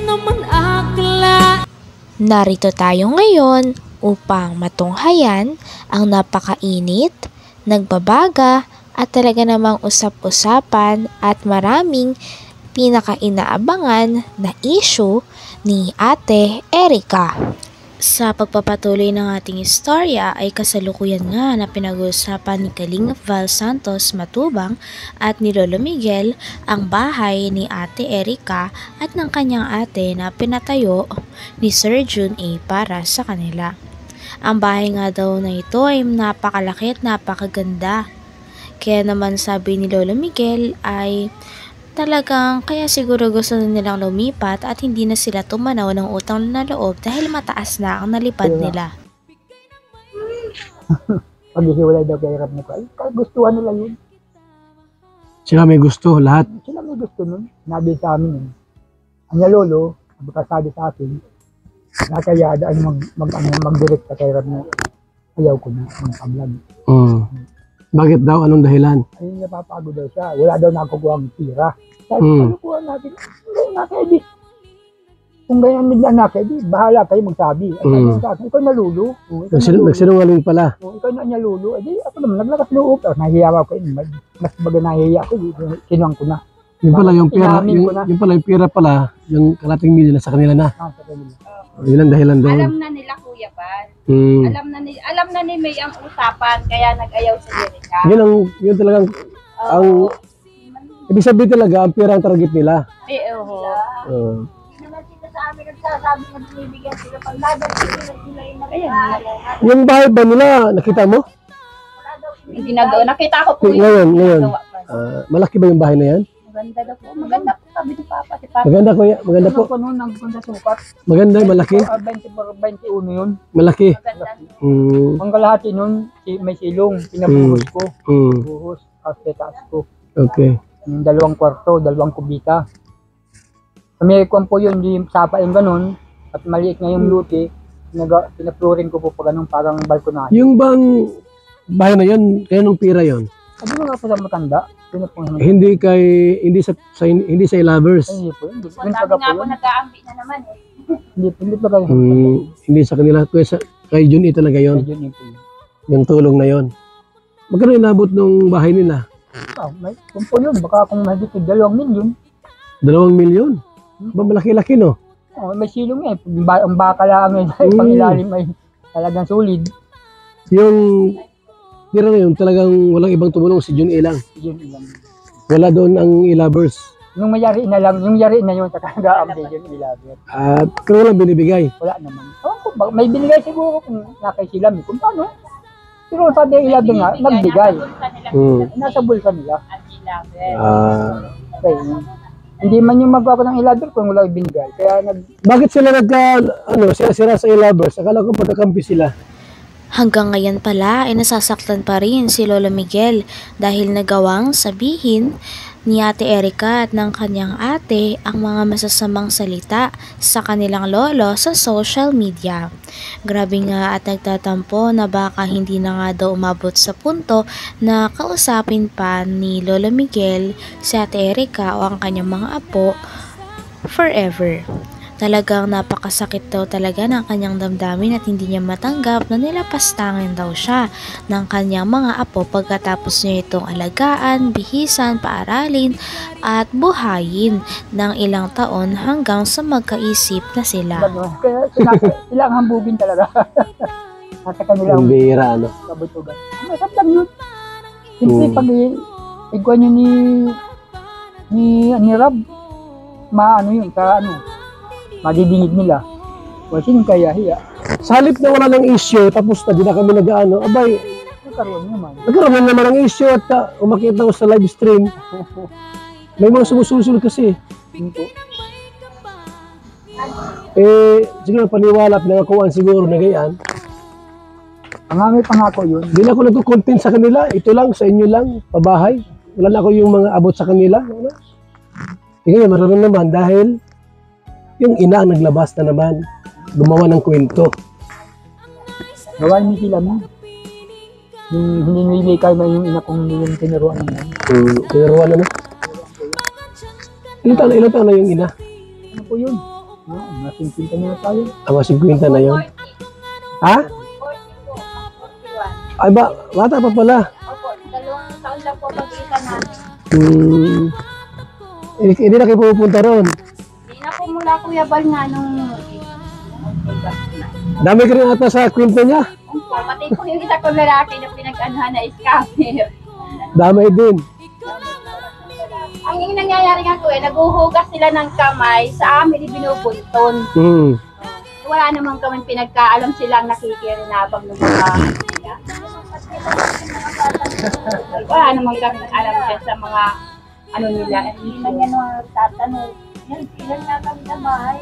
naman akla. Narito tayo ngayon upang matunghayan ang napakainit, nagbabaga at talaga namang usap-usapan at maraming pinaka-inaabangan na issue ni Ate Erica. Sa pagpapatuloy ng ating istorya ay kasalukuyan nga na pinag-uusapan ni Kalingap Val Santos Matubang at ni Lolo Miguel ang bahay ni Ate Erica at ng kanyang ate na pinatayo ni Sir Jun A para sa kanila. Ang bahay nga daw na ito ay napakalaki at napakaganda. Kaya naman sabi ni Lolo Miguel ay talagang kaya siguro gusto na nilang lumipat at hindi na sila tumanaw ng utang na loob dahil mataas na ang nalipad nila. Paghihiwalay daw kay Rab ko, ay gustuhan nila yun. Sila may gusto, lahat. Sila may gusto nun. Nabi sa amin yun. Anya lolo, sabi sa akin, nakayadaan mag-direct ka kay Rab na ayaw ko na, mag-vlog. Bakit daw? Anong dahilan? Ayun, napapagod daw siya. Wala daw nakukuha ang tira. Sabi, ano kuha natin? Hindi, nakedi. Kung ganyan nila nakedi, bahala kayo magsabi. At sabi sa akin, ikaw nalulo. Nagsinungaling pala. Ikaw na niya lulo. Edi, ako naman, naglakas loob. Nahihiya ako kayo. Mas baga nahihiya ako. Kinuwang ko na. Yung pala, yung pera pala, yung kalating million na sa kanila na. Sa kanila. Yun ang dahilan doon. Alam na nila Kuya Bal. Alam na ni May ang usapan kaya nag-ayaw si Erica. Yun talagang ang ibig sabihin talaga ang pera ang target nila. Sa amin nagsasabi na binibigyan sila pag nadating sila Yung bahay ba nila nakita mo? ginagawa. Nakita ko po Ngayon. Malaki ba yung bahay na yan? Maganda daw po. Maganda po sabi ni Papa. Si Papa. Maganda kuya, maganda po. Ano noon, nagpunta sukat. Maganda, malaki. 21 yun. Malaki. Ang kalahati nun, may silong. Pinabuhos ko. Buhos. Taas ko. Okay. Yung 2 kwarto, 2 kubika. May kwan po yun, yung sapa yung ganun. At maliit na yung luti. Pinaplurin ko po pa ganun, parang balkonahe. Yung bang bahay na yun, kaya nung pira yun? Sabi mo nga po sa matanda. Hindi sa lovers. Hindi po. Sabi nga po nag-aambi na naman eh. Hindi pa kayo. Hindi sa kanila. Kay Jun talaga yun. Yung tulong na yun. Magkano inabot ng bahay nila? Kung po yun, baka kung mahigit 2 milyon. 2 milyon? Ba malaki-laki no? May silong eh. Ang baka lang eh. Pang ilalim ay talagang solid. Yung pira na yun, talagang walang ibang tumulong si Jun lang. Yun lang. Wala doon ang ilabers. Yung mayari na lang, yung yari na yun, nag-aambi yun ilabers. At kung walang binibigay? Wala naman. May binigay siguro kung nakay sila. Kung paano? Pero sabi yung ilabers nga, nagbigay. Nasa bulsa nila. Okay. Hindi man yung magawa ng ilabers kung wala binigay. Kaya Bakit sila sira sa ilabers? Akala ko pagkakampi sila. Hanggang ngayon pala ay nasasaktan pa rin si Lolo Miguel dahil nagawang sabihin ni Ate Erica at ng kanyang ate ang mga masasamang salita sa kanilang lolo sa social media. Grabe nga at nagtatampo na baka hindi na nga daw umabot sa punto na kausapin pa ni Lolo Miguel si Ate Erica o ang kanyang mga apo forever. Talagang napakasakit daw talaga ng kanyang damdamin at hindi niya matanggap na nilapastangin daw siya ng kanyang mga apo pagkatapos niya itong alagaan, bihisan, paaralin at buhayin ng ilang taon hanggang sa magkaisip na sila. Kaya sila ang hambugin talaga. Nasa kanilang bira, kabutugan. Masap lang yun. Siyempre pag igwa nyo ni Rab, yun, madidingig nila. Wala sinong kaya hiya. Sa halip na wala ng issue, tapos na di na kami abay, nagkaroon naman ng issue at umakita ko sa live stream. May mga sumusunod kasi. Siguro paniwala, pinangakuan siguro na gayaan. Ang aming pangako yun. Hindi na ako nagko-content sa kanila. Ito lang, sa inyo lang, pabahay. Wala na ako yung mga abot sa kanila. Ngayon, maroon naman dahil yung ina ang naglabas na naman, gumawa ng kwento. Gawain mo sila mo. Yung hininili kayo na yung ina kong yung tinuruan naman. Tinuruan na? Ilan taon na yung ina? Ano po yun? No, nasingkinta na tayo. Mga 50 na yun. 40. Ha? 40 po. 41. Ay ba, bata pa pala. Opo, 2 taon lang po pag-iisa namin. Hindi na kayo pupunta ron. Hindi na po mula Kuya Bal nga nung... Dami ka rin ata sa kwento niya. Opo, pati po yung isa kong lalaki na pinag-anuhan na scammer. Damay din. Ang yung nangyayari nga po naguhugas sila ng kamay, sa amin ibinubunton. Wala namang kami pinagkaalam silang nakikirinabang ng mga wala namang kami alam dyan sa mga ano nila. Hindi na yan tatanong. Yan, ilan nga kami sa bahay.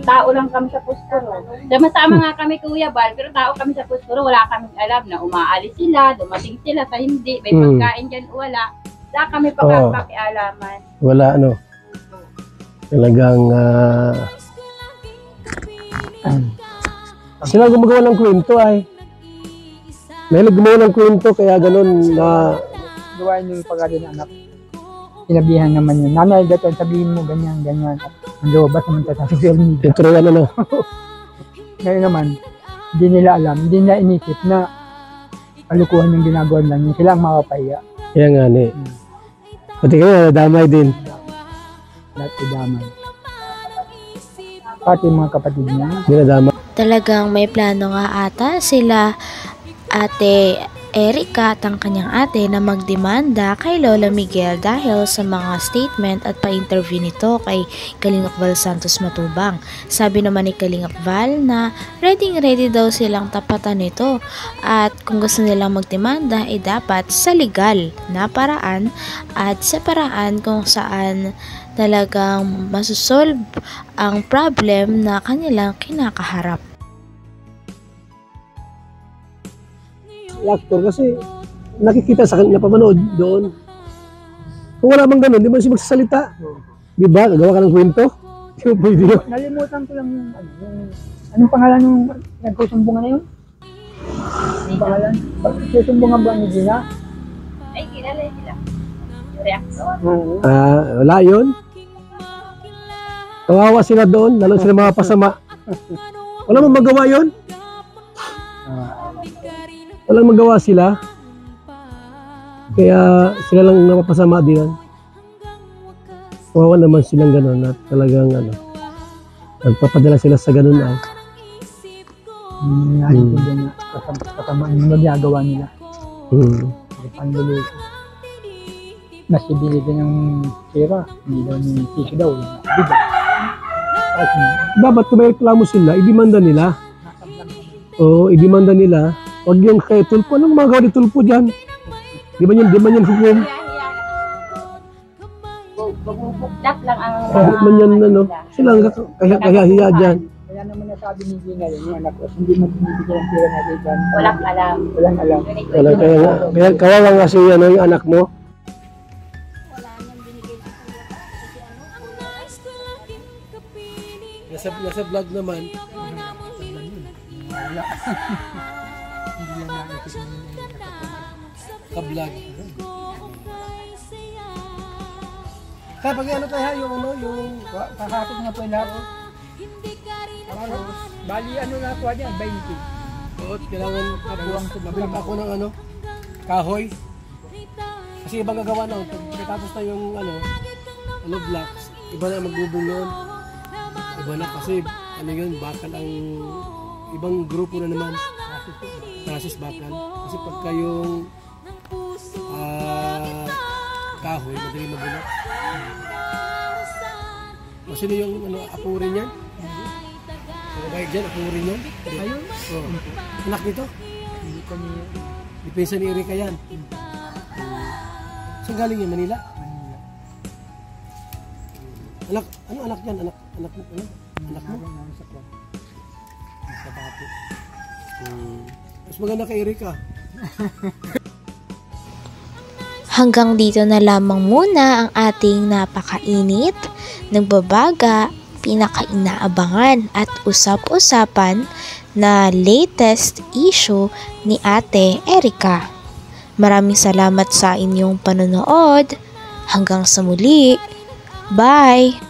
Tao lang kami sa pusturo. Sama-sama nga kami Kuya Bal, pero tao kami sa pusturo. Wala kaming alam na umaalis sila, dumating sila sa hindi. May pagkain dyan, wala. Wala kami pakialaman. Wala ano. Talagang sila gumagawa ng kwento ay. Mahilig gumawa ng kwento kaya ganun na Gawain yung pag-ari ng anak. Sinabihan naman yun. Nanay, gato, sabihin mo ganyan, ganyan. Ang lobas naman sa social media. tuturuan ano. Ngayon naman, hindi nila alam, hindi nila inisip na kalukuhan yung ginagawa lang yun. Sila ang mapapahiya. Kaya nga ni. Pati kayo nadamay din. Lahat idamay. Pati mga kapatid niya. Dinadamay. Talagang may plano nga ata sila Ate Erica at ang kanyang ate na magdemanda kay Lola Miguel dahil sa mga statement at pa-interview nito kay Kalingap Val Santos Matubang. Sabi naman ni Kalingap Val na ready daw silang tapatan nito at kung gusto nilang magdemanda ay dapat sa legal na paraan at sa paraan kung saan talagang masusolve ang problem na kanilang kinakaharap. Actor kasi nakikita sa kanila napapanood doon. Kung wala bang ganun, di ba siya magsasalita? Di ba? Gagawa ka ng kwento? Di ba pwede yun? Nalimutan ko lang yung, anong pangalan yung nagsusumbungan na yun? Anong pangalan? Nagsusumbungan ba ni Gina? Ay, kilala sila. Reaction. Wala yun. Kawawa sila doon, lalo sila mga pasama. Wala mong magawa yun? Walang magawa sila. Kaya sila lang napapasama din. Kawawa naman silang gano'n at talagang nagpapadala sila sa gano'n ay. Hindi na kasama yung magagawa nila. Panluluto. Mas ibinigay ng pera. Hindi daw ni piso daw. Dapat kung may reklamo sila, idemanda nila. Oo, idemanda nila. Huwag yung kay Tulpo. Anong magawa ni Tulpo dyan? Di ba yan hukum? Bubuklat lang ang Kahit man yan, sila ang kaya-hiya dyan. Kaya naman nasabi ni Gina yun, yung anak ko, hindi mo binibigyan ng pera natin dyan. walang alam. Walang alam. Kaya kawawa nga si yung anak mo. Nasa vlog naman. Ka-vlog. Kaya pag ano tayo yung Kakapit nga po yung lahat. Bali ano na po yan, 20. Oo, kailangan mabili pa ako ng kahoy. Kasi ibang gagawa na, pagkatapos na yung blocks, iba na magbubong noon. Iba na kasi yun, bakal ang ibang grupo na naman. Process bakal. Kasi pagka yung kahoy, madali mabulok. O sino yung apurin yan? Kahit dyan, apurin yan? Ayun? Oo. Anak nito? Hindi ko niya. Depensa ni Erika yan. Saan galing yan? Manila? Anak, ano anak yan? Anak mo? Sa papo. Mas maganda kay Erika. Hanggang dito na lamang muna ang ating napakainit, nagbabaga, pinakainaabangan at usap-usapan na latest issue ni Ate Erica. Maraming salamat sa inyong panonood. Hanggang sa muli. Bye!